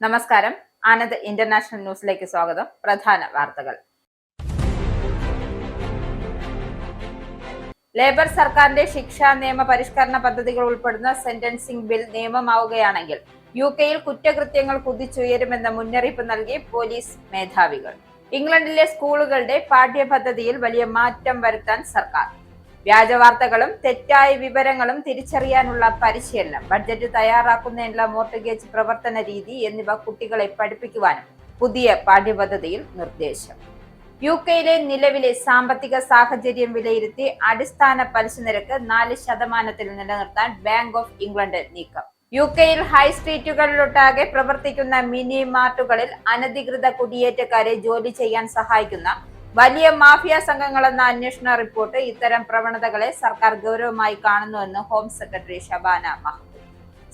നമസ്കാരം. ആനന്ദ് ഇന്റർനാഷണൽ ന്യൂസിലേക്ക് സ്വാഗതം. പ്രധാന വാർത്തകൾ. ലേബർ സർക്കാരിന്റെ ശിക്ഷാ നിയമ പരിഷ്കരണ പദ്ധതികൾ ഉൾപ്പെടുന്ന സെന്റൻസിംഗ് ബിൽ നിയമമാവുകയാണെങ്കിൽ UK-യിൽ കുറ്റകൃത്യങ്ങൾ കുതിച്ചുയരുമെന്ന മുന്നറിയിപ്പ് നൽകി പോലീസ് മേധാവികൾ. ഇംഗ്ലണ്ടിലെ സ്കൂളുകളുടെ പാഠ്യപദ്ധതിയിൽ വലിയ മാറ്റം വരുത്താൻ സർക്കാർ. വ്യാജവാർത്തകളും തെറ്റായ വിവരങ്ങളും തിരിച്ചറിയാനുള്ള പരിശീലനം, ബഡ്ജറ്റ് തയ്യാറാക്കുന്നതിനുള്ള മോർട്ട്ഗേജ് പ്രവർത്തന രീതി എന്നിവ കുട്ടികളെ പഠിപ്പിക്കുവാനും പുതിയ പാഠ്യപദ്ധതിയിൽ നിർദ്ദേശം. UK-യിലെ നിലവിലെ സാമ്പത്തിക സാഹചര്യം വിലയിരുത്തി അടിസ്ഥാന പലിശ നിരക്ക് 4% നിലനിർത്താൻ ബാങ്ക് ഓഫ് ഇംഗ്ലണ്ട് നീക്കം. UK-യിൽ ഹൈ സ്ട്രീറ്റുകളിലൊട്ടാകെ പ്രവർത്തിക്കുന്ന മിനി മാർട്ടുകളിൽ അനധികൃത കുടിയേറ്റക്കാരെ ജോലി ചെയ്യാൻ സഹായിക്കുന്ന വലിയ മാഫിയ സംഘങ്ങളെന്ന അന്വേഷണ റിപ്പോർട്ട് ഇത്തരം പ്രവണതകളെ സർക്കാർ ഗൗരവമായി കാണുന്നുവെന്ന് ഹോം സെക്രട്ടറി ഷബാന മഹ്മൂദ്.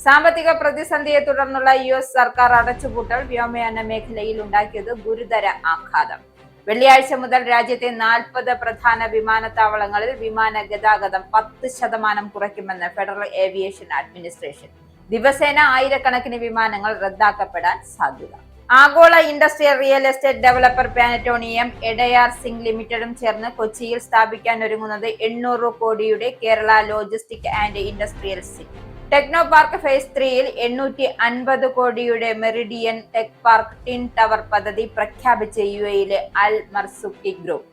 സാമ്പത്തിക പ്രതിസന്ധിയെ തുടർന്നുള്ള US സർക്കാർ അടച്ചുപൂട്ടൽ വ്യോമയാന മേഖലയിൽ ഉണ്ടാക്കിയത് ഗുരുതര ആഘാതം. വെള്ളിയാഴ്ച മുതൽ രാജ്യത്തെ 40 പ്രധാന വിമാനത്താവളങ്ങളിൽ വിമാന ഗതാഗതം 10% കുറയ്ക്കുമെന്ന് ഫെഡറൽ ഏവിയേഷൻ അഡ്മിനിസ്ട്രേഷൻ. ദിവസേന ആയിരക്കണക്കിന് വിമാനങ്ങൾ റദ്ദാക്കപ്പെടാൻ സാധ്യത. ആഗോള ഇൻഡസ്ട്രിയൽ റിയൽ എസ്റ്റേറ്റ് ഡെവലപ്പർ പാനറ്റോണിയം, എഡയാർ സിംഗ് ലിമിറ്റഡും ചേർന്ന് കൊച്ചിയിൽ സ്ഥാപിക്കാൻ ഒരുങ്ങുന്നത് 800 കോടിയുടെ Kerala logistic and industrial city. Technopark phase 3-ൽ 850 കോടിയുടെ Meridian Tech Park Twin Tower പദ്ധതി പ്രഖ്യാപിച്ച് UAE-യിലെ Al Marzooqi group.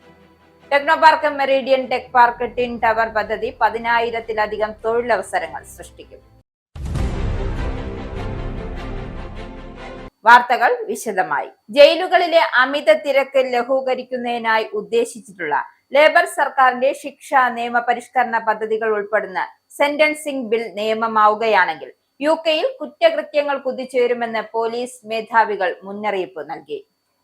Technopark Meridian Tech Park Twin Tower പദ്ധതി 10,000-ലധികം തൊഴിലവസരങ്ങൾ സൃഷ്ടിക്കും. വാർത്തകൾ വിശദമായി. ജയിലുകളിലെ അമിത തിരക്ക് ലഘൂകരിക്കുന്നതിനായി ഉദ്ദേശിച്ചിട്ടുള്ള ലേബർ സർക്കാരിന്റെ ശിക്ഷാ നിയമ പരിഷ്കരണ പദ്ധതികൾ ഉൾപ്പെടുന്ന സെന്റൻസിംഗ് ബിൽ നിയമമാവുകയാണെങ്കിൽ UK-യിൽ കുറ്റകൃത്യങ്ങൾ കുതിച്ചുയരുമെന്ന് പോലീസ് മേധാവികൾ മുന്നറിയിപ്പ് നൽകി.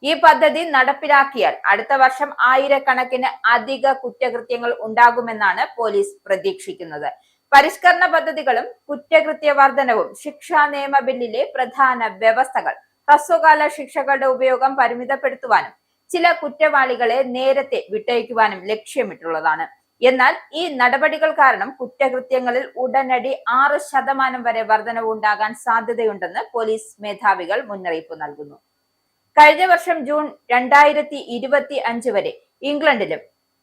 ഈ പദ്ധതി നടപ്പിലാക്കിയാൽ അടുത്ത വർഷം ആയിരക്കണക്കിന് അധിക കുറ്റകൃത്യങ്ങൾ ഉണ്ടാകുമെന്നാണ് പോലീസ് പ്രതീക്ഷിക്കുന്നത്. പരിഷ്കരണ പദ്ധതികളും കുറ്റകൃത്യ വർധനവും ശിക്ഷാ നിയമ ബില്ലിലെ പ്രധാന വ്യവസ്ഥകൾ ഹ്രസ്വകാല ശിക്ഷകളുടെ ഉപയോഗം പരിമിതപ്പെടുത്തുവാനും ചില കുറ്റവാളികളെ നേരത്തെ വിട്ടയക്കുവാനും ലക്ഷ്യമിട്ടുള്ളതാണ്. എന്നാൽ ഈ നടപടികൾ കാരണം കുറ്റകൃത്യങ്ങളിൽ ഉടനടി 6% വരെ വർധനവ് ഉണ്ടാകാൻ സാധ്യതയുണ്ടെന്ന് പോലീസ് മേധാവികൾ മുന്നറിയിപ്പ് നൽകുന്നു. കഴിഞ്ഞ വർഷം ജൂൺ 2025 വരെ ഇംഗ്ലണ്ടിലും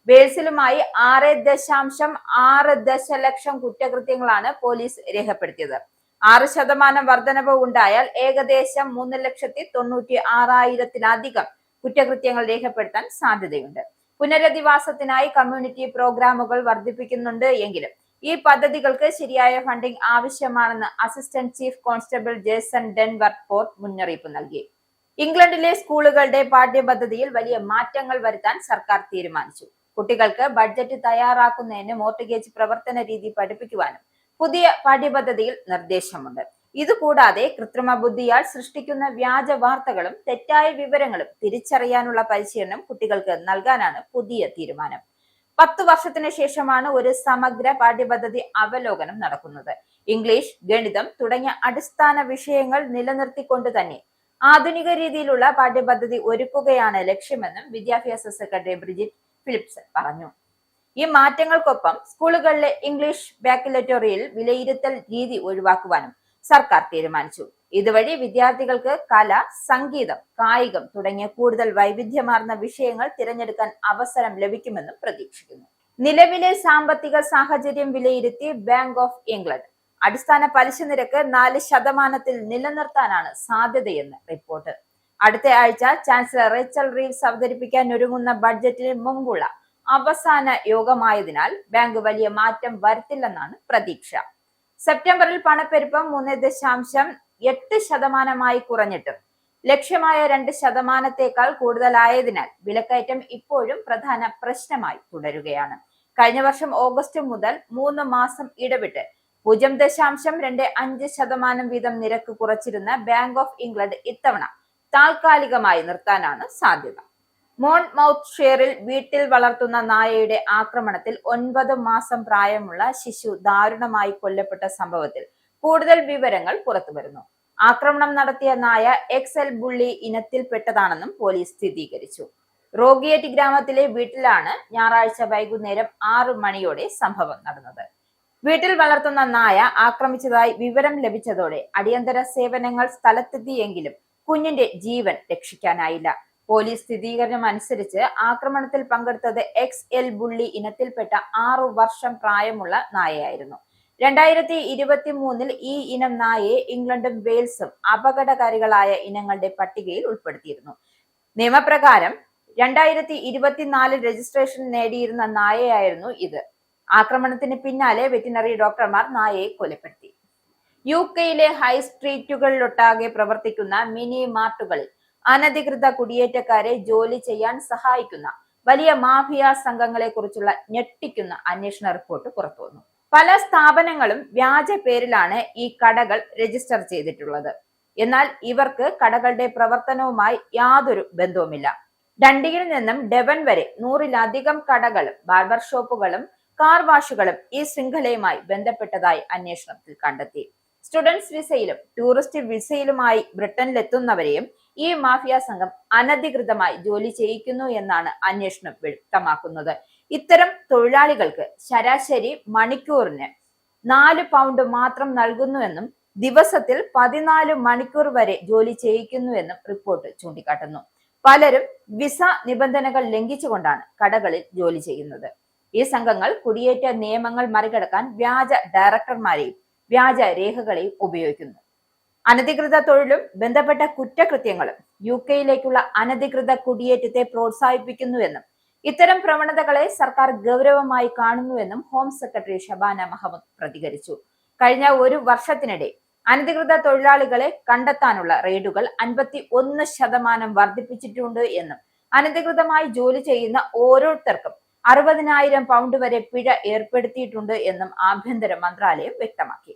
വെയിൽസിലുമായി 6.6 ദശലക്ഷം കുറ്റകൃത്യങ്ങളാണ് പോലീസ് രേഖപ്പെടുത്തിയത്. 6% വർധനവ് ഉണ്ടായാൽ ഏകദേശം 3,96,000-ലധികം കുറ്റകൃത്യങ്ങൾ രേഖപ്പെടുത്താൻ സാധ്യതയുണ്ട്. പുനരധിവാസത്തിനായി കമ്മ്യൂണിറ്റി പ്രോഗ്രാമുകൾ വർദ്ധിപ്പിക്കുന്നുണ്ട് എങ്കിലും ഈ പദ്ധതികൾക്ക് ശരിയായ ഫണ്ടിംഗ് ആവശ്യമാണെന്ന് അസിസ്റ്റന്റ് ചീഫ് കോൺസ്റ്റബിൾ ജേസൺ ഡെൻവർത്ത് മുന്നറിയിപ്പ് നൽകി. ഇംഗ്ലണ്ടിലെ സ്കൂളുകളുടെ പാഠ്യപദ്ധതിയിൽ വലിയ മാറ്റങ്ങൾ വരുത്താൻ സർക്കാർ തീരുമാനിച്ചു. കുട്ടികൾക്ക് ബഡ്ജറ്റ് തയ്യാറാക്കുന്നതിന് മോർട്ട്ഗേജ് പ്രവർത്തന രീതി പഠിപ്പിക്കുവാനും പുതിയ പാഠ്യപദ്ധതിയിൽ നിർദ്ദേശമുണ്ട്. ഇതുകൂടാതെ കൃത്രിമ ബുദ്ധിയാൽ സൃഷ്ടിക്കുന്ന വ്യാജ വാർത്തകളും തെറ്റായ വിവരങ്ങളും തിരിച്ചറിയാനുള്ള പരിശീലനം കുട്ടികൾക്ക് നൽകാനാണ് പുതിയ തീരുമാനം. 10 വർഷത്തിന് ശേഷമാണ് ഒരു സമഗ്ര പാഠ്യപദ്ധതി അവലോകനം നടക്കുന്നത്. ഇംഗ്ലീഷ്, ഗണിതം തുടങ്ങിയ അടിസ്ഥാന വിഷയങ്ങൾ നിലനിർത്തിക്കൊണ്ട് തന്നെ ആധുനിക രീതിയിലുള്ള പാഠ്യപദ്ധതി ഒരുക്കുകയാണ് ലക്ഷ്യമെന്നും വിദ്യാഭ്യാസ സെക്രട്ടറി ബ്രിജിറ്റ് ഫിലിപ്സൺ പറഞ്ഞു. ഈ മാറ്റങ്ങൾക്കൊപ്പം സ്കൂളുകളിലെ ഇംഗ്ലീഷ് ബാക്കലറ്റോറിയൽ വിലയിരുത്തൽ രീതി ഒഴിവാക്കുവാനും സർക്കാർ തീരുമാനിച്ചു. ഇതുവഴി വിദ്യാർത്ഥികൾക്ക് കല, സംഗീതം, കായികം തുടങ്ങിയ കൂടുതൽ വൈവിധ്യമാർന്ന വിഷയങ്ങൾ തിരഞ്ഞെടുക്കാൻ അവസരം ലഭിക്കുമെന്നും പ്രതീക്ഷിക്കുന്നു. നിലവിലെ സാമ്പത്തിക സാഹചര്യം വിലയിരുത്തി ബാങ്ക് ഓഫ് ഇംഗ്ലണ്ട് അടിസ്ഥാന പലിശ നിരക്ക് 4% നിലനിർത്താനാണ് സാധ്യതയെന്ന് റിപ്പോർട്ട്. അടുത്ത ആഴ്ച ചാൻസലർ റേച്ചൽ റീവ്സ് അവതരിപ്പിക്കാൻ ഒരുങ്ങുന്ന ബഡ്ജറ്റിന് മുമ്പുള്ള അവസാന യോഗമായതിനാൽ ബാങ്ക് വലിയ മാറ്റം വരുത്തില്ലെന്നാണ് പ്രതീക്ഷ. സെപ്റ്റംബറിൽ പണപ്പെരുപ്പം 3.8% കുറഞ്ഞിട്ടും ലക്ഷ്യമായ 2%-ത്തേക്കാൾ കൂടുതലായതിനാൽ വിലക്കയറ്റം ഇപ്പോഴും പ്രധാന പ്രശ്നമായി തുടരുകയാണ്. കഴിഞ്ഞ വർഷം ഓഗസ്റ്റ് മുതൽ 3 മാസം ഇടവിട്ട് 0.25% വീതം നിരക്ക് കുറച്ചിരുന്ന ബാങ്ക് ഓഫ് ഇംഗ്ലണ്ട് ഇത്തവണ താൽക്കാലികമായി നിർത്താനാണ് സാധ്യത. മോൺമൗത്ത് ഷെയറിൽ വീട്ടിൽ വളർത്തുന്ന നായയുടെ ആക്രമണത്തിൽ 9 മാസം പ്രായമുള്ള ശിശു ദാരുണമായി കൊല്ലപ്പെട്ട സംഭവത്തിൽ കൂടുതൽ വിവരങ്ങൾ പുറത്തുവരുന്നു. ആക്രമണം നടത്തിയ നായ XL ബുള്ളി ഇനത്തിൽപ്പെട്ടതാണെന്നും പോലീസ് സ്ഥിരീകരിച്ചു. റോഗിയേറ്റ് ഗ്രാമത്തിലെ വീട്ടിലാണ് ഞായറാഴ്ച വൈകുന്നേരം 6 മണിയോടെ സംഭവം നടന്നത്. വീട്ടിൽ വളർത്തുന്ന നായ ആക്രമിച്ചതായി വിവരം ലഭിച്ചതോടെ അടിയന്തര സേവനങ്ങൾ സ്ഥലത്തെത്തിയെങ്കിലും കുഞ്ഞിന്റെ ജീവൻ രക്ഷിക്കാനായില്ല. പോലീസ് സ്ഥിരീകരണം അനുസരിച്ച് ആക്രമണത്തിൽ പങ്കെടുത്തത് XL ബുള്ളി ഇനത്തിൽപ്പെട്ട 6 വർഷം പ്രായമുള്ള നായയായിരുന്നു. 2023 ഈ ഇനം നായയെ ഇംഗ്ലണ്ടും വെയിൽസും അപകടകാരികളായ ഇനങ്ങളുടെ പട്ടികയിൽ ഉൾപ്പെടുത്തിയിരുന്നു. നിയമപ്രകാരം 2024 രജിസ്ട്രേഷൻ നേടിയിരുന്ന നായയായിരുന്നു ഇത്. ആക്രമണത്തിന് പിന്നാലെ വെറ്റിനറി ഡോക്ടർമാർ നായയെ കൊലപ്പെടുത്തി. UK ഹൈ സ്ട്രീറ്റുകളിലൊട്ടാകെ പ്രവർത്തിക്കുന്ന മിനി മാർട്ടുകളിൽ അനധികൃത കുടിയേറ്റക്കാരെ ജോലി ചെയ്യാൻ സഹായിക്കുന്ന വലിയ മാഫിയ സംഘങ്ങളെ കുറിച്ചുള്ള ഞെട്ടിക്കുന്ന അന്വേഷണ റിപ്പോർട്ട് പുറത്തുവന്നു. പല സ്ഥാപനങ്ങളും വ്യാജ പേരിലാണ് ഈ കടകൾ രജിസ്റ്റർ ചെയ്തിട്ടുള്ളത്. എന്നാൽ ഇവർക്ക് കടകളുടെ പ്രവർത്തനവുമായി യാതൊരു ബന്ധവുമില്ല. ഡണ്ടിയിൽ നിന്നും ഡെവൻ വരെ 100-ലധികം കടകളും ബാർബർ ഷോപ്പുകളും കാർ വാഷുകളും ഈ ശൃംഖലയുമായി ബന്ധപ്പെട്ടതായി അന്വേഷണത്തിൽ കണ്ടെത്തി. സ്റ്റുഡൻസ് വിസയിലും ടൂറിസ്റ്റ് വിസയിലുമായി ബ്രിട്ടനിലെത്തുന്നവരെയും ഈ മാഫിയ സംഘം അനധികൃതമായി ജോലി ചെയ്യിക്കുന്നു എന്നാണ് അന്വേഷണം വ്യക്തമാക്കുന്നത്. ഇത്തരം തൊഴിലാളികൾക്ക് ശരാശരി മണിക്കൂറിന് 4 പൗണ്ട് മാത്രം നൽകുന്നുവെന്നും ദിവസത്തിൽ 14 മണിക്കൂർ വരെ ജോലി ചെയ്യിക്കുന്നുവെന്നും റിപ്പോർട്ട് ചൂണ്ടിക്കാട്ടുന്നു. പലരും വിസ നിബന്ധനകൾ ലംഘിച്ചുകൊണ്ടാണ് കടകളിൽ ജോലി ചെയ്യുന്നത്. ഈ സംഘങ്ങൾ കുടിയേറ്റ നിയമങ്ങൾ മറികടക്കാൻ വ്യാജ ഡയറക്ടർമാരെയും വ്യാജ രേഖകളെയും ഉപയോഗിക്കുന്നു. അനധികൃത തൊഴിലും ബന്ധപ്പെട്ട കുറ്റകൃത്യങ്ങളും UK അനധികൃത കുടിയേറ്റത്തെ പ്രോത്സാഹിപ്പിക്കുന്നുവെന്നും ഇത്തരം പ്രവണതകളെ സർക്കാർ ഗൗരവമായി കാണുന്നുവെന്നും ഹോം സെക്രട്ടറി ഷബാന മഹമ്മദ് പ്രതികരിച്ചു. കഴിഞ്ഞ 1 വർഷത്തിനിടെ അനധികൃത തൊഴിലാളികളെ കണ്ടെത്താനുള്ള റെയ്ഡുകൾ 51% വർദ്ധിപ്പിച്ചിട്ടുണ്ട് എന്നും അനധികൃതമായി ജോലി ചെയ്യുന്ന ഓരോരുത്തർക്കും 60,000 പൗണ്ട് വരെ പിഴ ഏർപ്പെടുത്തിയിട്ടുണ്ട് എന്നും ആഭ്യന്തര മന്ത്രാലയം വ്യക്തമാക്കി.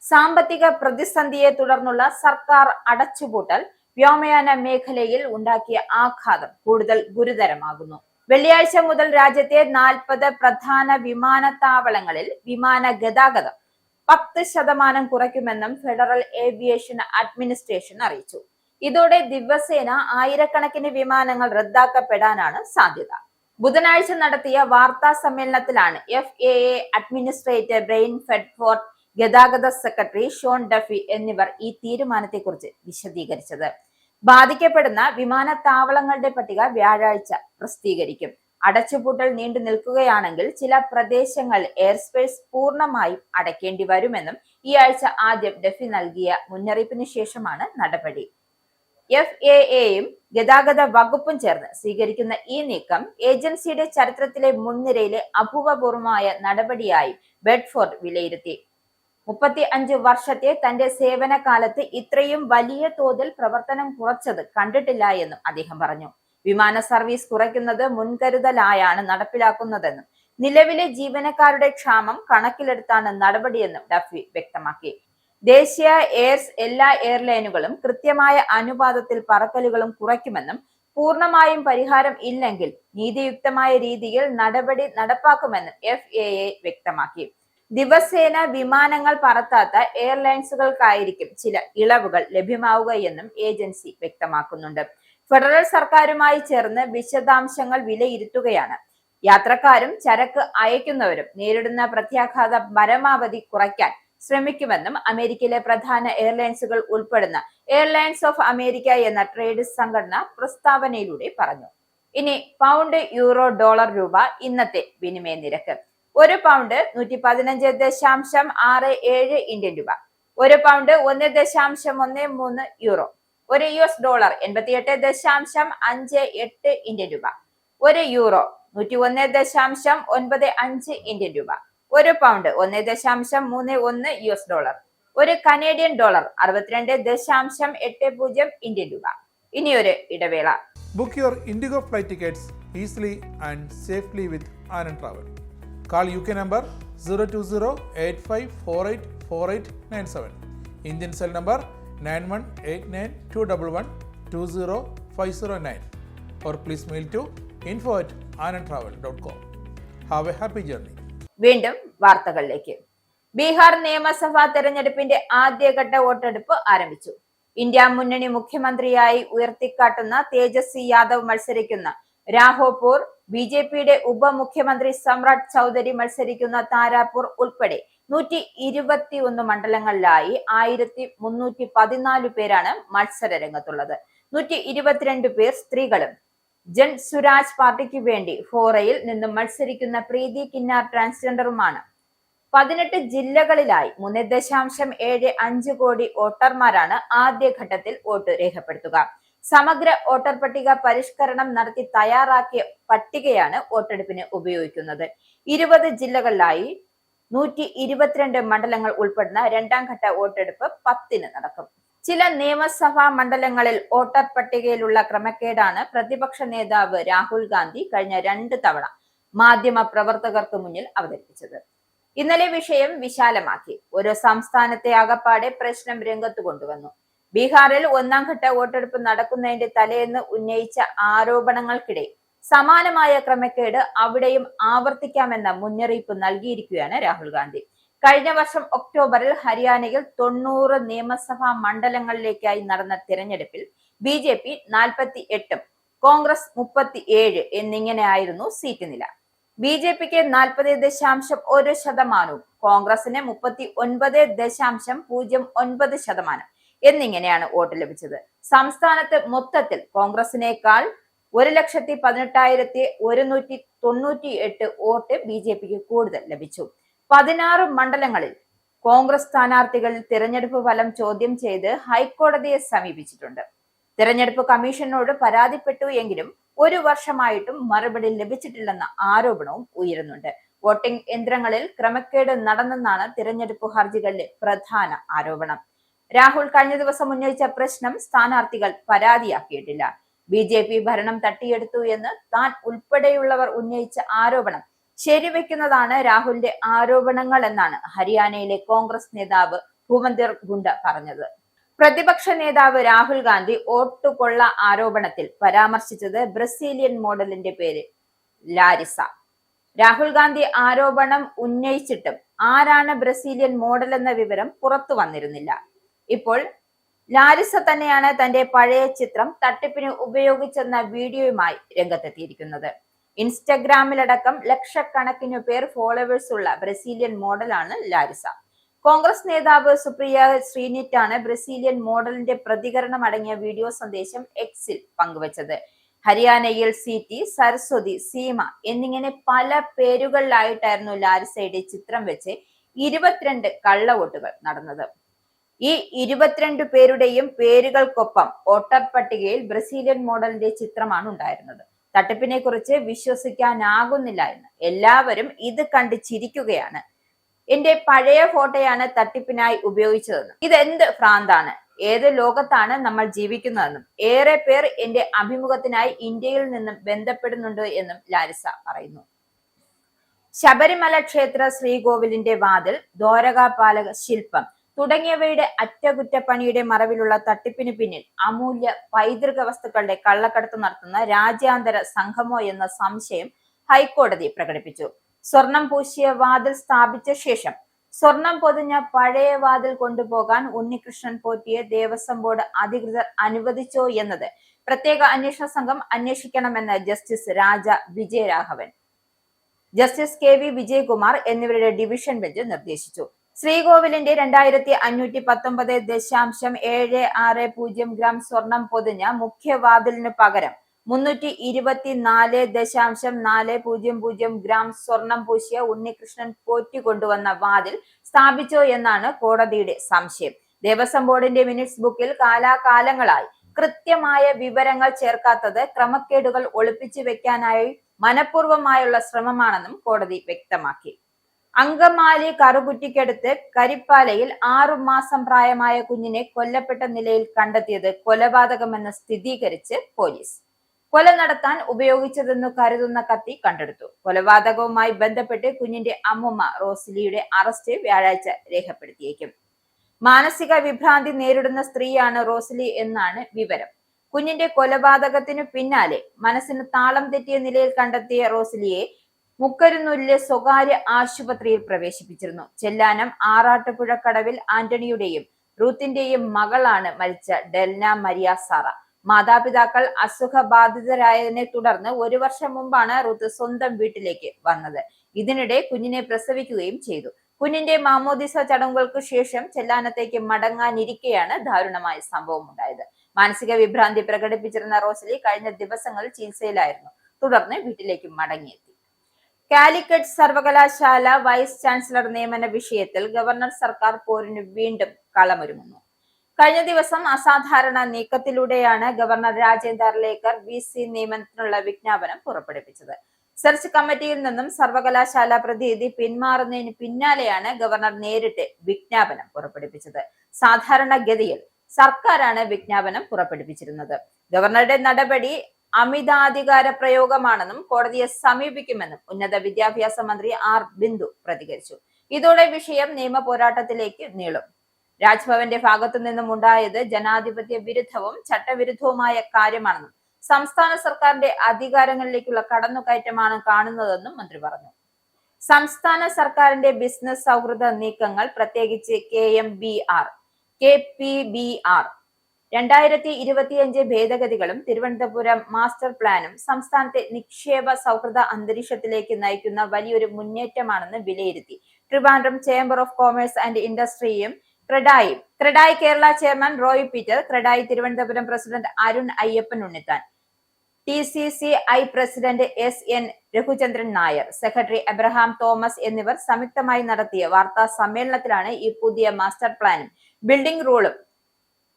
സാമ്പത്തിക പ്രതിസന്ധിയെ തുടർന്നുള്ള സർക്കാർ അടച്ചുപൂട്ടൽ വ്യോമയാന മേഖലയിൽ ഉണ്ടാക്കിയ ആഘാതം കൂടുതൽ ഗുരുതരമാകുന്നു. വെള്ളിയാഴ്ച മുതൽ രാജ്യത്തെ 40 പ്രധാന വിമാനത്താവളങ്ങളിൽ വിമാന ഗതാഗതം 10% കുറയ്ക്കുമെന്നും ഫെഡറൽ ഏവിയേഷൻ അഡ്മിനിസ്ട്രേഷൻ അറിയിച്ചു. ഇതോടെ ദിവസേന ആയിരക്കണക്കിന് വിമാനങ്ങൾ റദ്ദാക്കപ്പെടാനാണ് സാധ്യത. ബുധനാഴ്ച നടത്തിയ വാർത്താ സമ്മേളനത്തിലാണ് FAA അഡ്മിനിസ്ട്രേറ്റർ ബ്രെയിൻ ഫെഡ്ഫോർഡ്, ഗതാഗത സെക്രട്ടറി ഷോൺ ഡഫി എന്നിവർ ഈ തീരുമാനത്തെക്കുറിച്ച് വിശദീകരിച്ചത്. ബാധിക്കപ്പെടുന്ന വിമാനത്താവളങ്ങളുടെ പട്ടിക വ്യാഴാഴ്ച പ്രസിദ്ധീകരിക്കും. അടച്ചുപൂട്ടൽ നീണ്ടു നിൽക്കുകയാണെങ്കിൽ ചില പ്രദേശങ്ങൾ എയർസ്പേസ് പൂർണ്ണമായും അടയ്ക്കേണ്ടി വരുമെന്നും ഈ ആഴ്ച ആദ്യം ഡഫി നൽകിയ മുന്നറിയിപ്പിന് ശേഷമാണ് നടപടി. FAAയും ഗതാഗത വകുപ്പും ചേർന്ന് സ്വീകരിക്കുന്ന ഈ നീക്കം ഏജൻസിയുടെ ചരിത്രത്തിലെ മുൻനിരയിലെ അഭൂതപൂർവമായ നടപടിയായി ബെഡ്ഫോർഡ് വിലയിരുത്തി. 35 വർഷത്തെ തന്റെ സേവനകാലത്ത് ഇത്രയും വലിയ തോതിൽ പ്രവർത്തനം കുറച്ചത് കണ്ടിട്ടില്ല എന്നും അദ്ദേഹം പറഞ്ഞു. വിമാന സർവീസ് കുറയ്ക്കുന്നത് മുൻകരുതലായാണ് നടപ്പിലാക്കുന്നതെന്നും നിലവിലെ ജീവനക്കാരുടെ ക്ഷാമം കണക്കിലെടുത്താണ് നടപടിയെന്നും ഡഫി വ്യക്തമാക്കി. ദേശീയ എയർസ് എല്ലാ എയർലൈനുകളും കൃത്യമായ അനുപാതത്തിൽ പറക്കലുകളും കുറയ്ക്കുമെന്നും പൂർണ്ണമായും പരിഹാരം ഇല്ലെങ്കിൽ നീതിയുക്തമായ രീതിയിൽ നടപടി നടപ്പാക്കുമെന്നും FAA വ്യക്തമാക്കി. ദിവസേന വിമാനങ്ങൾ പറത്താത്ത എയർലൈൻസുകൾക്കായിരിക്കും ചില ഇളവുകൾ ലഭ്യമാവുകയെന്നും ഏജൻസി വ്യക്തമാക്കുന്നുണ്ട്. ഫെഡറൽ സർക്കാരുമായി ചേർന്ന് വിശദാംശങ്ങൾ വിലയിരുത്തുകയാണ്. യാത്രക്കാരും ചരക്ക് അയക്കുന്നവരും നേരിടുന്ന പ്രത്യാഘാതം പരമാവധി കുറയ്ക്കാൻ ശ്രമിക്കുമെന്നും അമേരിക്കയിലെ പ്രധാന എയർലൈൻസുകൾ ഉൾപ്പെടുന്ന എയർലൈൻസ് ഓഫ് അമേരിക്ക എന്ന ട്രേഡ് സംഘടന പ്രസ്താവനയിലൂടെ പറഞ്ഞു. ഇനി പൗണ്ട്, യൂറോ, ഡോളർ, രൂപ ഇന്നത്തെ വിനിമയ നിരക്ക്. 1 പൗണ്ട് 115.67 ഇന്ത്യൻ രൂപ. 1 pound 1.13 euro. 1 US dollar 88.58 Indian രൂപ. 1 യൂറോ 101.95 ഇന്ത്യൻ രൂപ. 1 pound 1.31 US dollar. 1 Canadian dollar 62.80 Indian രൂപ. ഇനിയൊരു ഇടവേള. Book your Indigo flight tickets easily and safely with Anand Travel. Call UK number 020-8548-4897. Indian cell number 918921120509. Or please mail to info@anandtravel.com. Have a happy journey. വീണ്ടും വാർത്തകളിലേക്ക്. ബീഹാർ നിയമസഭാ തെരഞ്ഞെടുപ്പിന്റെ ആദ്യഘട്ട വോട്ടെടുപ്പ് ആരംഭിച്ചു. ഇന്ത്യ മുന്നണി മുഖ്യമന്ത്രിയായി ഉയർത്തിക്കാട്ടുന്ന തേജസ്വി യാദവ് മത്സരിക്കുന്ന രാഹോപൂർ, BJPയുടെ ഉപമുഖ്യമന്ത്രി സമ്രാട് ചൗധരി മത്സരിക്കുന്ന താരാപൂർ ഉൾപ്പെടെ 121 മണ്ഡലങ്ങളിലായി 1314 പേരാണ് മത്സര രംഗത്തുള്ളത്. 122 പേർ സ്ത്രീകളും. ജൻ സുരാജ് പാർട്ടിക്ക് വേണ്ടി ഫോറയിൽ നിന്നും മത്സരിക്കുന്ന പ്രീതി കിന്നാർ ട്രാൻസ്ജെൻഡറുമാണ്. 18 ജില്ലകളിലായി 3.75 കോടി വോട്ടർമാരാണ് ആദ്യഘട്ടത്തിൽ വോട്ട് രേഖപ്പെടുത്തുക. സമഗ്ര വോട്ടർ പട്ടിക പരിഷ്കരണം നടത്തി തയ്യാറാക്കിയ പട്ടികയാണ് വോട്ടെടുപ്പിന് ഉപയോഗിക്കുന്നത്. 20 ജില്ലകളിലായി 122 മണ്ഡലങ്ങൾ ഉൾപ്പെടുന്ന രണ്ടാം ഘട്ട വോട്ടെടുപ്പ് 10-ന് നടക്കും. ചില നിയമസഭാ മണ്ഡലങ്ങളിൽ വോട്ടർ പട്ടികയിലുള്ള ക്രമക്കേടാണ് പ്രതിപക്ഷ നേതാവ് രാഹുൽ ഗാന്ധി കഴിഞ്ഞ 2 തവണ മാധ്യമ പ്രവർത്തകർക്ക് മുന്നിൽ അവതരിപ്പിച്ചത്. ഇന്നലെ വിഷയം വിശാലമാക്കി ഒരു സംസ്ഥാനത്തെ അകപ്പാടെ പ്രശ്നം രംഗത്ത് കൊണ്ടുവന്നു. ബീഹാറിൽ ഒന്നാം ഘട്ട വോട്ടെടുപ്പ് നടക്കുന്നതിന്റെ തലേന്ന് ഉന്നയിച്ച ആരോപണങ്ങൾക്കിടെ സമാനമായ ക്രമക്കേട് അവിടെയും ആവർത്തിക്കാമെന്ന മുന്നറിയിപ്പ് നൽകിയിരിക്കുകയാണ് രാഹുൽ ഗാന്ധി. കഴിഞ്ഞ വർഷം ഒക്ടോബറിൽ ഹരിയാനയിൽ 90 നിയമസഭാ മണ്ഡലങ്ങളിലേക്കായി നടന്ന തിരഞ്ഞെടുപ്പിൽ BJP 48-ഉം കോൺഗ്രസ് 37 എന്നിങ്ങനെയായിരുന്നു സീറ്റ് നില. BJPക്ക് 40.1%, കോൺഗ്രസിന് 39.09% എന്നിങ്ങനെയാണ് വോട്ട് ലഭിച്ചത്. സംസ്ഥാനത്ത് മൊത്തത്തിൽ കോൺഗ്രസിനേക്കാൾ 1,18,198 വോട്ട് BJPക്ക് കൂടുതൽ ലഭിച്ചു. 16 മണ്ഡലങ്ങളിൽ കോൺഗ്രസ് സ്ഥാനാർത്ഥികൾ തിരഞ്ഞെടുപ്പ് ഫലം ചോദ്യം ചെയ്ത് ഹൈക്കോടതിയെ സമീപിച്ചിട്ടുണ്ട്. തിരഞ്ഞെടുപ്പ് കമ്മീഷനോട് പരാതിപ്പെട്ടു എങ്കിലും 1 വർഷമായിട്ടും മറുപടി ലഭിച്ചിട്ടില്ലെന്ന ആരോപണവും ഉയരുന്നുണ്ട്. വോട്ടിംഗ് യന്ത്രങ്ങളിൽ ക്രമക്കേട് നടന്നെന്നാണ് തിരഞ്ഞെടുപ്പ് ഹർജികളിലെ പ്രധാന ആരോപണം. രാഹുൽ കഴിഞ്ഞ ദിവസം ഉന്നയിച്ച പ്രശ്നം സ്ഥാനാർത്ഥികൾ പരാതിയാക്കിയിട്ടില്ല. BJP ഭരണം തട്ടിയെടുത്തു എന്ന് താൻ ഉൾപ്പെടെയുള്ളവർ ഉന്നയിച്ച ആരോപണം ശരിവെക്കുന്നതാണ് രാഹുലിന്റെ ആരോപണങ്ങൾ എന്നാണ് ഹരിയാനയിലെ കോൺഗ്രസ് നേതാവ് ഭൂപന്ദർ ഗുണ്ട പറഞ്ഞത്. പ്രതിപക്ഷ നേതാവ് രാഹുൽ ഗാന്ധി വോട്ടുകൊള്ള ആരോപണത്തിൽ പരാമർശിച്ചത് ബ്രസീലിയൻ മോഡലിന്റെ പേര് ലാരിസ. രാഹുൽ ഗാന്ധി ആരോപണം ഉന്നയിച്ചിട്ടും ആരാണ് ബ്രസീലിയൻ മോഡൽ എന്ന വിവരം പുറത്തു വന്നിരുന്നില്ല. ഇപ്പോൾ ലാരിസ തന്നെയാണ് തന്റെ പഴയ ചിത്രം തട്ടിപ്പിന് ഉപയോഗിച്ചെന്ന വീഡിയോയുമായി രംഗത്തെത്തിയിരിക്കുന്നത്. ഇൻസ്റ്റഗ്രാമിലടക്കം ലക്ഷക്കണക്കിനു പേർ ഫോളോവേഴ്സ് ഉള്ള ബ്രസീലിയൻ മോഡലാണ് ലാരിസ. കോൺഗ്രസ് നേതാവ് സുപ്രിയ ശ്രീനിറ്റാണ് ബ്രസീലിയൻ മോഡലിന്റെ പ്രതികരണം അടങ്ങിയ വീഡിയോ സന്ദേശം എക്സിൽ പങ്കുവച്ചത്. ഹരിയാനയിൽ സിറ്റി, സരസ്വതി, സീമ എന്നിങ്ങനെ പല പേരുകളിലായിട്ടായിരുന്നു ലാരിസയുടെ ചിത്രം വെച്ച് 22 കള്ളവോട്ടുകൾ നടന്നത്. ഈ 22 പേരുടെയും പേരുകൾക്കൊപ്പം വോട്ടർ പട്ടികയിൽ ബ്രസീലിയൻ മോഡലിന്റെ ചിത്രമാണ് ഉണ്ടായിരുന്നത്. തട്ടിപ്പിനെ കുറിച്ച് വിശ്വസിക്കാനാകുന്നില്ല എന്ന് എല്ലാവരും ഇത് കണ്ട് ചിരിക്കുകയാണ്. എന്റെ പഴയ ഫോട്ടോയാണ് തട്ടിപ്പിനായി ഉപയോഗിച്ചതെന്നും ഇതെന്ത് ഭ്രാന്താണ്, ഏത് ലോകത്താണ് നമ്മൾ ജീവിക്കുന്നതെന്നും ഏറെ പേർ എന്റെ അഭിമുഖത്തിനായി ഇന്ത്യയിൽ നിന്നും ബന്ധപ്പെടുന്നുണ്ട് എന്നും ലാരിസ പറയുന്നു. ശബരിമല ക്ഷേത്ര ശ്രീകോവിലിന്റെ വാതിൽ, ദ്വാരകാപാലക ശില്പം തുടങ്ങിയവയുടെ അറ്റകുറ്റപ്പണിയുടെ മറവിലുള്ള തട്ടിപ്പിന് പിന്നിൽ അമൂല്യ പൈതൃക വസ്തുക്കളുടെ കള്ളക്കടത്ത് നടത്തുന്ന രാജ്യാന്തര സംഘമോ എന്ന സംശയം ഹൈക്കോടതി പ്രകടിപ്പിച്ചു. സ്വർണം പൂശിയ വാതിൽ സ്ഥാപിച്ച ശേഷം സ്വർണം പൊതിഞ്ഞ പഴയ വാതിൽ കൊണ്ടുപോകാൻ ഉണ്ണികൃഷ്ണൻ പോറ്റിയെ ദേവസ്വം ബോർഡ് അധികൃതർ അനുവദിച്ചോ എന്നത് പ്രത്യേക അന്വേഷണ സംഘം അന്വേഷിക്കണമെന്ന് ജസ്റ്റിസ് രാജ വിജയരാഘവൻ, ജസ്റ്റിസ് KV വിജയകുമാർ എന്നിവരുടെ ഡിവിഷൻ ബെഞ്ച് നിർദ്ദേശിച്ചു. ശ്രീകോവിലിന്റെ 2519.760 ഗ്രാം സ്വർണം പൊതിഞ്ഞ മുഖ്യവാതിലിനു പകരം 324.400 ഗ്രാം സ്വർണം പൂശിയ ഉണ്ണികൃഷ്ണൻ പോറ്റി കൊണ്ടുവന്ന വാതിൽ സ്ഥാപിച്ചോ എന്നാണ് കോടതിയുടെ സംശയം. ദേവസ്വം ബോർഡിന്റെ മിനിറ്റ്സ് ബുക്കിൽ കാലാകാലങ്ങളായി കൃത്യമായ വിവരങ്ങൾ ചേർക്കാത്തത് ക്രമക്കേടുകൾ ഒളിപ്പിച്ചു വെക്കാനായി മനഃപൂർവ്വമായുള്ള ശ്രമമാണെന്നും കോടതി വ്യക്തമാക്കി. അങ്കമാലി കറുകുറ്റിക്കടുത്ത് കരിപ്പാലയിൽ 6 മാസം പ്രായമായ കുഞ്ഞിനെ കൊല്ലപ്പെട്ട നിലയിൽ കണ്ടെത്തിയത് കൊലപാതകമെന്ന് സ്ഥിരീകരിച്ച് പോലീസ്. കൊല നടത്താൻ ഉപയോഗിച്ചതെന്നു കരുതുന്ന കത്തി കണ്ടെടുത്തു. കൊലപാതകവുമായി ബന്ധപ്പെട്ട് കുഞ്ഞിന്റെ അമ്മുമ്മ റോസ്ലിയുടെ അറസ്റ്റ് വ്യാഴാഴ്ച രേഖപ്പെടുത്തിയേക്കും. മാനസിക വിഭ്രാന്തി നേരിടുന്ന സ്ത്രീയാണ് റോസ്ലി എന്നാണ് വിവരം. കുഞ്ഞിന്റെ കൊലപാതകത്തിനു പിന്നാലെ മനസ്സിന് താളം തെറ്റിയ നിലയിൽ കണ്ടെത്തിയ റോസ്ലിയെ മുക്കരുന്നൂരിലെ സ്വകാര്യ ആശുപത്രിയിൽ പ്രവേശിപ്പിച്ചിരുന്നു. ചെല്ലാനം ആറാട്ടുപുഴക്കടവിൽ ആന്റണിയുടെയും റൂത്തിന്റെയും മകളാണ് മരിച്ച ഡെൽന മരിയ സാറ. മാതാപിതാക്കൾ അസുഖബാധിതരായതിനെ തുടർന്ന് 1 വർഷം മുമ്പാണ് റൂത്ത് സ്വന്തം വീട്ടിലേക്ക് വന്നത്. ഇതിനിടെ കുഞ്ഞിനെ പ്രസവിക്കുകയും ചെയ്തു. കുഞ്ഞിന്റെ മാമോദിസ ചടങ്ങുകൾക്ക് ശേഷം ചെല്ലാനത്തേക്ക് മടങ്ങാനിരിക്കെയാണ് ദാരുണമായ സംഭവം ഉണ്ടായത്. മാനസിക വിഭ്രാന്തി പ്രകടിപ്പിച്ചിരുന്ന റോസലി കഴിഞ്ഞ ദിവസങ്ങളിൽ ചികിത്സയിലായിരുന്നു. തുടർന്ന് വീട്ടിലേക്ക് മടങ്ങിയെത്തി. കാലിക്കറ്റ് സർവകലാശാല വൈസ് ചാൻസലർ നിയമന വിഷയത്തിൽ ഗവർണർ സർക്കാർ പോരിന് വീണ്ടും കളമൊരുങ്ങുന്നു. കഴിഞ്ഞ ദിവസം അസാധാരണ നീക്കത്തിലൂടെയാണ് ഗവർണർ രാജേന്ദർ ലേക്കർ VC നിയമനത്തിനുള്ള വിജ്ഞാപനം പുറപ്പെടുവിച്ചത്. സെർച്ച് കമ്മിറ്റിയിൽ നിന്നും സർവകലാശാല പ്രതിനിധി പിന്മാറുന്നതിന് പിന്നാലെയാണ് ഗവർണർ നേരിട്ട് വിജ്ഞാപനം പുറപ്പെടുവിച്ചത്. സാധാരണഗതിയിൽ സർക്കാരാണ് വിജ്ഞാപനം പുറപ്പെടുവിച്ചിരുന്നത്. ഗവർണറുടെ നടപടി അമിതാധികാര പ്രയോഗമാണെന്നും കോടതിയെ സമീപിക്കുമെന്നും ഉന്നത വിദ്യാഭ്യാസ മന്ത്രി R ബിന്ദു പ്രതികരിച്ചു. ഇതോടെ വിഷയം നിയമ പോരാട്ടത്തിലേക്ക് നീളും. രാജ്ഭവന്റെ ഭാഗത്തു നിന്നും ഉണ്ടായത് ജനാധിപത്യ വിരുദ്ധവും ചട്ടവിരുദ്ധവുമായ കാര്യമാണെന്നും സംസ്ഥാന സർക്കാരിന്റെ അധികാരങ്ങളിലേക്കുള്ള കടന്നുകയറ്റമാണ് കാണുന്നതെന്നും മന്ത്രി പറഞ്ഞു. സംസ്ഥാന സർക്കാരിന്റെ ബിസിനസ് സൗഹൃദ നീക്കങ്ങൾ, പ്രത്യേകിച്ച് KPBR 2025 ഭേദഗതികളും തിരുവനന്തപുരം മാസ്റ്റർ പ്ലാനും സംസ്ഥാനത്തെ നിക്ഷേപ സൗഹൃദ അന്തരീക്ഷത്തിലേക്ക് നയിക്കുന്ന വലിയൊരു മുന്നേറ്റമാണെന്ന് വിലയിരുത്തി Trivandrum chamber of commerce and ഇൻഡസ്ട്രിയും CREDAI Kerala chairman Roy Peter, CREDAI Thiruvananthapuram president Arun Ayyappan Unnithan, TCCI president SN Raghuchandran Nair, secretary Abraham Thomas എന്നിവർ സംയുക്തമായി നടത്തിയ വാർത്താ സമ്മേളനത്തിലാണ് ഈ പുതിയ മാസ്റ്റർ പ്ലാനും ബിൽഡിംഗ് റൂളും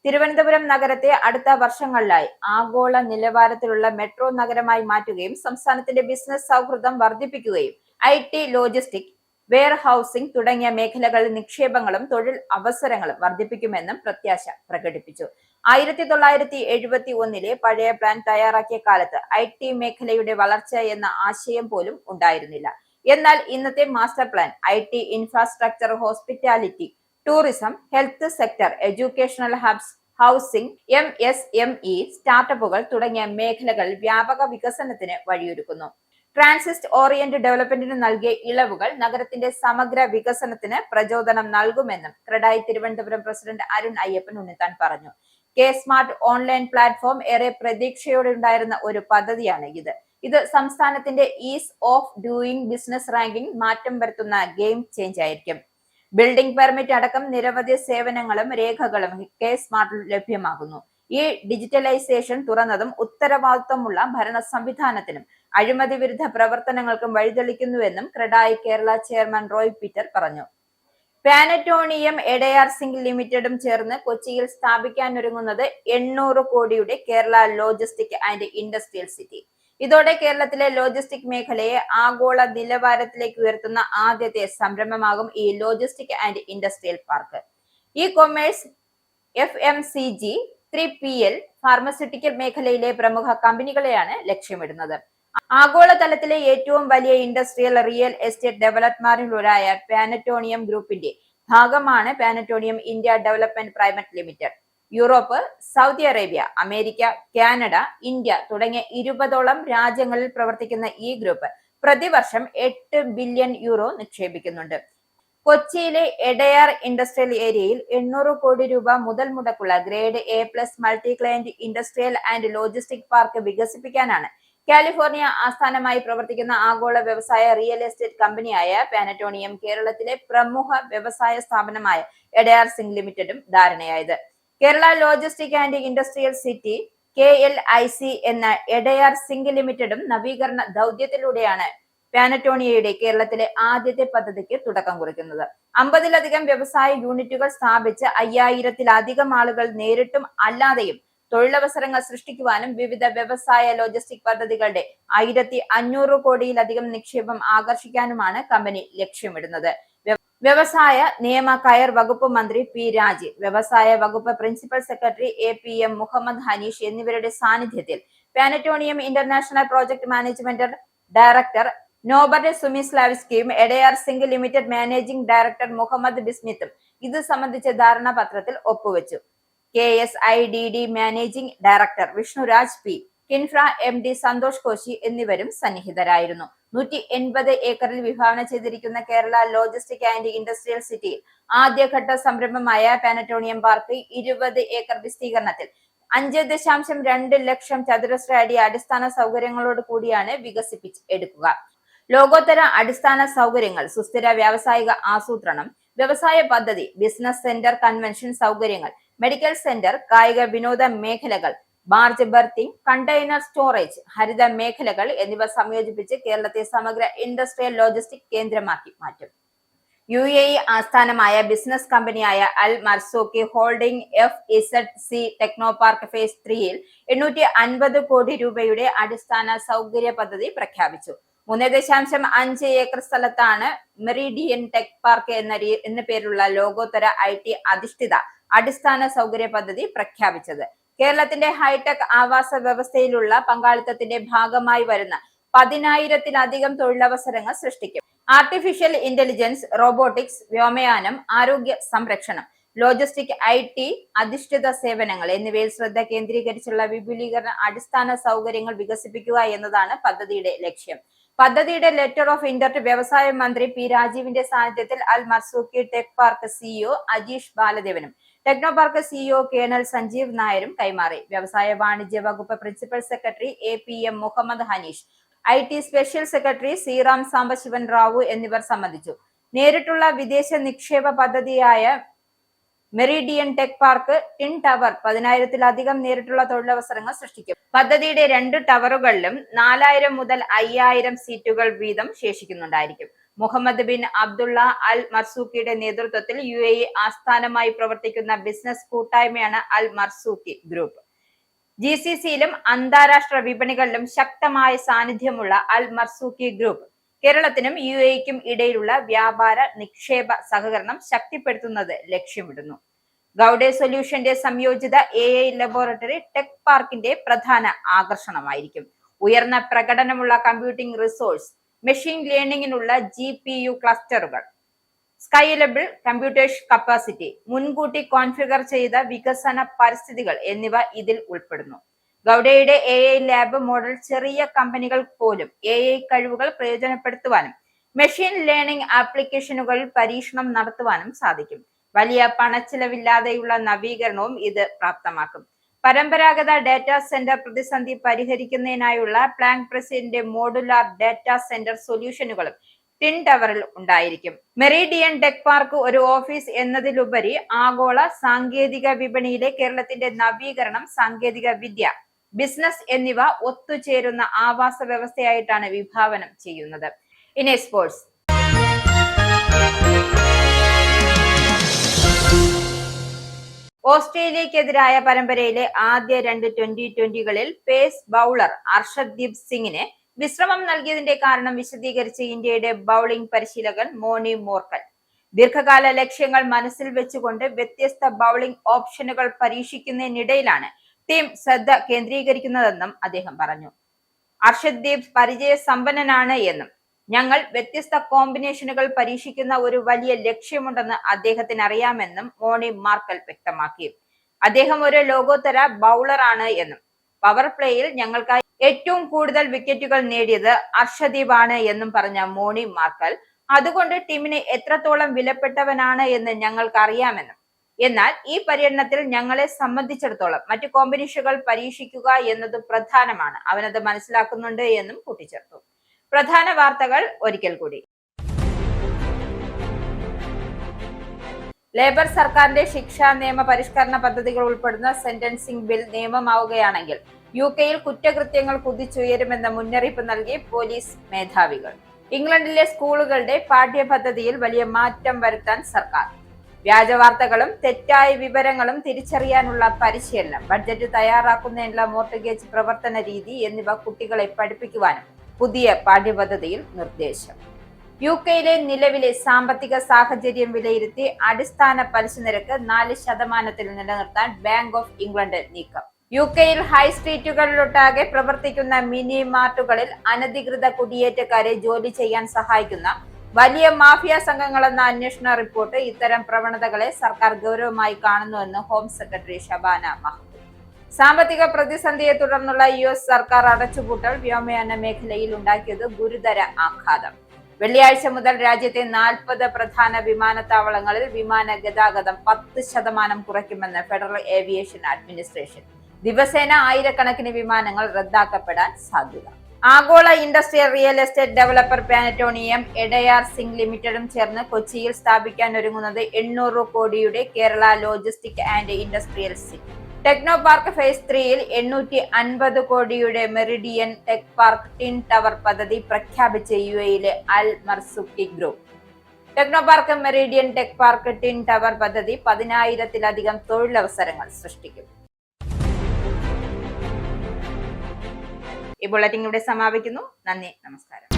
തിരുവനന്തപുരം നഗരത്തെ അടുത്ത വർഷങ്ങളിലായി ആഗോള നിലവാരത്തിലുള്ള മെട്രോ നഗരമായി മാറ്റുകയും സംസ്ഥാനത്തിന്റെ ബിസിനസ് സൗഹൃദം വർദ്ധിപ്പിക്കുകയും IT, ലോജിസ്റ്റിക്, വെയർ ഹൌസിംഗ് തുടങ്ങിയ മേഖലകളിൽ നിക്ഷേപങ്ങളും തൊഴിൽ അവസരങ്ങളും വർദ്ധിപ്പിക്കുമെന്നും പ്രത്യാശ പ്രകടിപ്പിച്ചു. 1971 പഴയ പ്ലാൻ തയ്യാറാക്കിയ കാലത്ത് IT മേഖലയുടെ വളർച്ച എന്ന ആശയം പോലും ഉണ്ടായിരുന്നില്ല. എന്നാൽ ഇന്നത്തെ master plan IT infrastructure, hospitality, tourism, health sector, educational hubs, housing, MSME, സ്റ്റാർട്ടപ്പുകൾ തുടങ്ങിയ മേഖലകളിൽ വ്യാപക വികസനത്തിന് വഴിയൊരുക്കുന്നു. ട്രാൻസിസ്റ്റ് ഓറിയന്റ് ഡെവലപ്മെന്റിന് നൽകിയ ഇളവുകൾ നഗരത്തിന്റെ സമഗ്ര വികസനത്തിന് പ്രചോദനം നൽകുമെന്നും ക്രെഡായി തിരുവനന്തപുരം പ്രസിഡന്റ് അരുൺ അയ്യപ്പൻ ഉണ്ണിത്താൻ പറഞ്ഞു. K-സ്മാർട്ട് ഓൺലൈൻ പ്ലാറ്റ്ഫോം ഏറെ പ്രതീക്ഷയോടെ ഉണ്ടായിരുന്ന ഒരു പദ്ധതിയാണ് ഇത് സംസ്ഥാനത്തിന്റെ is of doing business ranking മാറ്റം വരുത്തുന്ന ഗെയിം ചേഞ്ച് ആയിരിക്കും. ബിൽഡിംഗ് പെർമിറ്റ് അടക്കം നിരവധി സേവനങ്ങളും രേഖകളും K-സ്മാർട്ടിൽ ലഭ്യമാകുന്നു. ഈ ഡിജിറ്റലൈസേഷൻ തുറന്നതും ഉത്തരവാദിത്വമുള്ള ഭരണ സംവിധാനത്തിനും അഴിമതി വിരുദ്ധ പ്രവർത്തനങ്ങൾക്കും വഴിതെളിക്കുന്നുവെന്നും ക്രെഡായി കേരള ചെയർമാൻ റോയ് പീറ്റർ പറഞ്ഞു. പാനറ്റോണിയം എഡയാർ സിംഗ് ലിമിറ്റഡും ചേർന്ന് കൊച്ചിയിൽ സ്ഥാപിക്കാനൊരുങ്ങുന്നത് 800 കോടിയുടെ Kerala logistic and industrial city. ഇതോടെ കേരളത്തിലെ ലോജിസ്റ്റിക് മേഖലയെ ആഗോള നിലവാരത്തിലേക്ക് ഉയർത്തുന്ന ആദ്യത്തെ സംരംഭമാകും ഈ logistic and industrial park. Commerce, FMCG, 3PL, pharmaceutical മേഖലയിലെ പ്രമുഖ കമ്പനികളെയാണ് ലക്ഷ്യമിടുന്നത്. ആഗോളതലത്തിലെ ഏറ്റവും വലിയ ഇൻഡസ്ട്രിയൽ റിയൽ എസ്റ്റേറ്റ് ഡെവലപ്മെന്റുകളായ പാനറ്റോണിയം ഗ്രൂപ്പിന്റെ ഭാഗമാണ് പാനറ്റോണിയം India development private limited. Europe, Saudi Arabia, America, Canada, India തുടങ്ങിയ 20ഓളം രാജ്യങ്ങളിൽ പ്രവർത്തിക്കുന്ന ഈ ഗ്രൂപ്പ് പ്രതിവർഷം 8 ബില്യൺ യൂറോ നിക്ഷേപിക്കുന്നുണ്ട്. കൊച്ചിയിലെ എഡയാർ ഇൻഡസ്ട്രിയൽ ഏരിയയിൽ 800 കോടി രൂപ മുതൽ മുടക്കുള്ള grade A+ multi client industrial and logistic park വികസിപ്പിക്കാനാണ് കാലിഫോർണിയ ആസ്ഥാനമായി പ്രവർത്തിക്കുന്ന ആഗോള വ്യവസായ റിയൽ എസ്റ്റേറ്റ് കമ്പനിയായ പാനറ്റോണിയം കേരളത്തിലെ പ്രമുഖ വ്യവസായ സ്ഥാപനമായ എഡയാർ സിംഗ് ലിമിറ്റഡും ധാരണയായത്. Kerala logistic and industrial city KLIC എന്ന എഡയാർ സിംഗ് ലിമിറ്റഡും നവീകരണ ദൗത്യത്തിലൂടെയാണ് പാനറ്റോണിയയുടെ കേരളത്തിലെ ആദ്യത്തെ പദ്ധതിക്ക് തുടക്കം കുറിക്കുന്നത്. 50ലധികം വ്യവസായ യൂണിറ്റുകൾ സ്ഥാപിച്ച് 5000-ലധികം ആളുകൾ നേരിട്ടും അല്ലാതെയും തൊഴിലവസരങ്ങൾ സൃഷ്ടിക്കുവാനും വിവിധ വ്യവസായ ലോജിസ്റ്റിക് പദ്ധതികളുടെ 1500 കോടിയിലധികം നിക്ഷേപം ആകർഷിക്കാനുമാണ് കമ്പനി ലക്ഷ്യമിടുന്നത്. വ്യവസായ നിയമ കയർ വകുപ്പ് മന്ത്രി P രാജീവ്, വ്യവസായ വകുപ്പ് principal secretary APM Muhammad Haneesh എന്നിവരുടെ സാന്നിധ്യത്തിൽ പാനറ്റോണിയം international project management director Norbert സുമിസ്ലാവിസ്കിയും Edayar zinc limited managing director Muhammad ബിസ്മിത്തും ഇത് സംബന്ധിച്ച ധാരണാപത്രത്തിൽ ഒപ്പുവെച്ചു. KSIDD managing director Vishnuraj P, KINFRA MD Santhosh Koshy എന്നിവരും സന്നിഹിതരായിരുന്നു. 180 ഏക്കറിൽ വിഭാവന ചെയ്തിരിക്കുന്ന കേരള ലോജിസ്റ്റിക് ആൻഡ് ഇൻഡസ്ട്രിയൽ സിറ്റിയിൽ ആദ്യഘട്ട സംരംഭമായ പാനറ്റോണിയം പാർക്ക് 20 ഏക്കർ വിസ്തീർണത്തിൽ 5.2 ലക്ഷം ചതുരശ്ര അടി അടിസ്ഥാന സൗകര്യങ്ങളോട് കൂടിയാണ് വികസിപ്പിച്ചെടുക്കുക. ലോകോത്തര അടിസ്ഥാന സൗകര്യങ്ങൾ, സുസ്ഥിര വ്യാവസായിക ആസൂത്രണം, വ്യവസായ പദ്ധതി, ബിസിനസ് സെന്റർ, കൺവെൻഷൻ സൗകര്യങ്ങൾ, മെഡിക്കൽ സെന്റർ, കായിക വിനോദ മേഖലകൾ, ബാർജ് ബർത്തിങ്, കണ്ടെയ്നർ സ്റ്റോറേജ്, ഹരിത മേഖലകൾ എന്നിവ സംയോജിപ്പിച്ച് കേരളത്തെ സമഗ്ര ഇൻഡസ്ട്രിയൽ ലോജിസ്റ്റിക് കേന്ദ്രമാക്കി മാറ്റും. UAE ആസ്ഥാനമായ ബിസിനസ് കമ്പനിയായ Al Marzooqi holding FZC Technopark phase 3-ൽ 850 കോടി രൂപയുടെ അടിസ്ഥാന സൗകര്യ പദ്ധതി പ്രഖ്യാപിച്ചു. 3.5 ഏക്കർ സ്ഥലത്താണ് മെറിഡിയൻ ടെക് പാർക്ക് എന്ന പേരുള്ള ലോകോത്തര IT അധിഷ്ഠിത അടിസ്ഥാന സൗകര്യ പദ്ധതി പ്രഖ്യാപിച്ചത്. കേരളത്തിന്റെ ഹൈടെക് ആവാസ വ്യവസ്ഥയിലുള്ള പങ്കാളിത്തത്തിന്റെ ഭാഗമായി വരുന്ന 10,000-ത്തിലധികം തൊഴിലവസരങ്ങൾ സൃഷ്ടിക്കും. ആർട്ടിഫിഷ്യൽ ഇന്റലിജൻസ്, റോബോട്ടിക്സ്, വ്യോമയാനം, ആരോഗ്യ സംരക്ഷണം, ലോജിസ്റ്റിക്, IT അധിഷ്ഠിത സേവനങ്ങൾ എന്നിവയിൽ ശ്രദ്ധ കേന്ദ്രീകരിച്ചുള്ള വിപുലീകരണ അടിസ്ഥാന സൗകര്യങ്ങൾ വികസിപ്പിക്കുക എന്നതാണ് പദ്ധതിയുടെ ലക്ഷ്യം. പദ്ധതിയുടെ ലെറ്റർ ഓഫ് ഇന്റന്റ് വ്യവസായ മന്ത്രി P. രാജീവിന്റെ സാന്നിധ്യത്തിൽ Al Marzooqi Tech Park CEO Ajeesh ബാലദേവനും ടെക്നോപാർക്ക് CEO കേണൽ സഞ്ജീവ് നായരും കൈമാറി. വ്യവസായ വാണിജ്യ വകുപ്പ് principal secretary APM Muhammad Haneesh, IT special secretary Sreeram Sambasivan Rao എന്നിവർ സംബന്ധിച്ചു. നേരിട്ടുള്ള വിദേശ നിക്ഷേപ പദ്ധതിയായ Meridian Tech Park Twin Tower 10,000-ത്തിലധികം നേരിട്ടുള്ള തൊഴിലവസരങ്ങൾ സൃഷ്ടിക്കും. പദ്ധതിയുടെ 2 ടവറുകളിലും 4,000 മുതൽ 5,000 സീറ്റുകൾ വീതം ശേഷിക്കുന്നുണ്ടായിരിക്കും. മുഹമ്മദ് ബിൻ അബ്ദുള്ള അൽ മർസൂഖിയുടെ നേതൃത്വത്തിൽ UAE ആസ്ഥാനമായി പ്രവർത്തിക്കുന്ന ബിസിനസ് കൂട്ടായ്മയാണ് അൽ മർസൂഖി ഗ്രൂപ്പ്. GCC-യിലും അന്താരാഷ്ട്ര വിപണികളിലും ശക്തമായ സാന്നിധ്യമുള്ള അൽ മർസൂഖി ഗ്രൂപ്പ് കേരളത്തിനും UAE-ക്കും ഇടയിലുള്ള വ്യാപാര നിക്ഷേപ സഹകരണം ശക്തിപ്പെടുത്തുന്നത് ലക്ഷ്യമിടുന്നു. ഗൗഡെ സൊല്യൂഷന്റെ സംയോജിത AI ലബോറട്ടറി ടെക് പാർക്കിന്റെ പ്രധാന ആകർഷണമായിരിക്കും. ഉയർന്ന പ്രകടനമുള്ള കമ്പ്യൂട്ടിംഗ് റിസോഴ്സ്, മെഷീൻ ലേണിംഗിനുള്ള GPU ക്ലസ്റ്ററുകൾ, സ്കൈലബിൾ കമ്പ്യൂട്ടേഷൻ കപ്പാസിറ്റി, മുൻകൂട്ടി കോൺഫിഗർ ചെയ്ത വികസന പരിസ്ഥിതികൾ എന്നിവ ഇതിൽ ഉൾപ്പെടുന്നു. ഗൗഡയുടെ AI ലാബ് മോഡൽ ചെറിയ കമ്പനികൾ പോലും AI കഴിവുകൾ പ്രയോജനപ്പെടുത്തുവാനും മെഷീൻ ലേണിംഗ് ആപ്ലിക്കേഷനുകളിൽ പരീക്ഷണം നടത്തുവാനും സാധിക്കും. വലിയ പണച്ചിലവില്ലാതെയുള്ള നവീകരണവും ഇത് പ്രാപ്തമാക്കും. പരമ്പരാഗത ഡാറ്റാ സെന്റർ പ്രതിസന്ധി പരിഹരിക്കുന്നതിനായുള്ള പ്ലാങ്ക് പ്രസിന്റെ മോഡുലാർ ഡാറ്റാ സെന്റർ സൊല്യൂഷനുകളും ടിൻ ടവറിൽ ഉണ്ടായിരിക്കും. മെറിഡിയൻ ടെക് പാർക്ക് ഒരു ഓഫീസ് എന്നതിലുപരി ആഗോള സാങ്കേതിക വിപണിയിലെ കേരളത്തിന്റെ നവീകരണം, സാങ്കേതിക വിദ്യ, ബിസിനസ് എന്നിവ ഒത്തുചേരുന്ന ആവാസ വ്യവസ്ഥയായിട്ടാണ് വിഭാവനം ചെയ്യുന്നത്. ഇനി സ്പോർട്സ്. ഓസ്ട്രേലിയക്കെതിരായ പരമ്പരയിലെ ആദ്യ 2 T20-കളിൽ പേസ് ബൗളർ അർഷദ്ദീപ് സിംഗിന് വിശ്രമം നൽകിയതിന്റെ കാരണം വിശദീകരിച്ച് ഇന്ത്യയുടെ ബൌളിംഗ് പരിശീലകൻ മോണി മോർക്കൽ. ദീർഘകാല ലക്ഷ്യങ്ങൾ മനസ്സിൽ വെച്ചുകൊണ്ട് വ്യത്യസ്ത ബൌളിംഗ് ഓപ്ഷനുകൾ പരീക്ഷിക്കുന്നതിനിടയിലാണ് ടീം ശ്രദ്ധ കേന്ദ്രീകരിക്കുന്നതെന്നും അദ്ദേഹം പറഞ്ഞു. അർഷദ്ദീപ് പരിചയസമ്പന്നനാണ് എന്നും ഞങ്ങൾ വ്യത്യസ്ത കോമ്പിനേഷനുകൾ പരീക്ഷിക്കുന്ന ഒരു വലിയ ലക്ഷ്യമുണ്ടെന്ന് അദ്ദേഹത്തിന് അറിയാമെന്നും മോണി മാർക്കൽ വ്യക്തമാക്കി. അദ്ദേഹം ഒരു ലോകോത്തര ബൗളറാണ് എന്നും പവർ പ്ലേയിൽ ഞങ്ങൾക്കായി ഏറ്റവും കൂടുതൽ വിക്കറ്റുകൾ നേടിയത് അർഷദീപ് ആണ് എന്നും പറഞ്ഞ മോണി മാർക്കൽ, അതുകൊണ്ട് ടീമിന് എത്രത്തോളം വിലപ്പെട്ടവനാണ് എന്ന് ഞങ്ങൾക്ക് അറിയാമെന്നും, എന്നാൽ ഈ പര്യടനത്തിൽ ഞങ്ങളെ സംബന്ധിച്ചിടത്തോളം മറ്റു കോമ്പിനേഷനുകൾ പരീക്ഷിക്കുക എന്നത് പ്രധാനമാണ്, അവനത് മനസ്സിലാക്കുന്നുണ്ട് എന്നും കൂട്ടിച്ചേർത്തു. പ്രധാന വാർത്തകൾ ഒരിക്കൽ കൂടി. ലേബർ സർക്കാരിന്റെ ശിക്ഷാ നിയമ പരിഷ്കരണ പദ്ധതികൾ ഉൾപ്പെടുന്ന സെന്റൻസിംഗ് ബിൽ നിയമമാവുകയാണെങ്കിൽ UK-യിൽ കുറ്റകൃത്യങ്ങൾ കുതിച്ചുയരുമെന്ന മുന്നറിയിപ്പ് നൽകി പോലീസ് മേധാവികൾ. ഇംഗ്ലണ്ടിലെ സ്കൂളുകളുടെ പാഠ്യപദ്ധതിയിൽ വലിയ മാറ്റം വരുത്താൻ സർക്കാർ. വ്യാജ വാർത്തകളും തെറ്റായ വിവരങ്ങളും തിരിച്ചറിയാനുള്ള പരിശീലനം, ബഡ്ജറ്റ് തയ്യാറാക്കുന്നതിനുള്ള മോർട്ടഗേജ് പ്രവർത്തന രീതി എന്നിവ കുട്ടികളെ പഠിപ്പിക്കുവാനും പുതിയ പാഠ്യപദ്ധതിയിൽ നിർദ്ദേശം. UK-യിലെ നിലവിലെ സാമ്പത്തിക സാഹചര്യം വിലയിരുത്തി അടിസ്ഥാന പലിശ നിരക്ക് 4% നിലനിർത്താൻ ബാങ്ക് ഓഫ് ഇംഗ്ലണ്ട് നീക്കം. UK-യിൽ ഹൈ സ്ട്രീറ്റുകളിലൊട്ടാകെ പ്രവർത്തിക്കുന്ന മിനി മാർട്ടുകളിൽ അനധികൃത കുടിയേറ്റക്കാരെ ജോലി ചെയ്യാൻ സഹായിക്കുന്ന വലിയ മാഫിയ സംഘങ്ങളെന്ന അന്വേഷണ റിപ്പോർട്ട് ഇത്തരം പ്രവണതകളെ സർക്കാർ ഗൗരവമായി കാണുന്നുവെന്ന് ഹോം സെക്രട്ടറി ഷബാന മഹ്മൂദ്. സാമ്പത്തിക പ്രതിസന്ധിയെ തുടർന്നുള്ള US സർക്കാർ അടച്ചുപൂട്ടൽ വ്യോമയാന മേഖലയിൽ ഉണ്ടാക്കിയത് ഗുരുതര ആഘാതം. വെള്ളിയാഴ്ച മുതൽ രാജ്യത്തെ 40 പ്രധാന വിമാനത്താവളങ്ങളിൽ വിമാന ഗതാഗതം 10% കുറയ്ക്കുമെന്ന് ഫെഡറൽ ഏവിയേഷൻ അഡ്മിനിസ്ട്രേഷൻ. ദിവസേന ആയിരക്കണക്കിന് വിമാനങ്ങൾ റദ്ദാക്കപ്പെടാൻ സാധ്യത. ആഗോള ഇൻഡസ്ട്രിയൽ റിയൽ എസ്റ്റേറ്റ് ഡെവലപ്പർ പാനറ്റോണിയം എഡയാർ സിംഗ് ലിമിറ്റഡും ചേർന്ന് കൊച്ചിയിൽ സ്ഥാപിക്കാൻ ഒരുങ്ങുന്നത് 800 കോടിയുടെ Kerala logistic and industrial city. Technopark phase 3-ൽ 850 കോടിയുടെ Meridian Tech Park Twin Tower പദ്ധതി പ്രഖ്യാപിച്ച യുഎയിലെ Al Marzooqi group. Technopark Meridian Tech Park Twin Tower പദ്ധതി 10,000-ലധികം തൊഴിലവസരങ്ങൾ സൃഷ്ടിക്കും. ഈ ബുള്ളറ്റിൻ ഇവിടെ സമാപിക്കുന്നു. നന്ദി, നമസ്കാരം.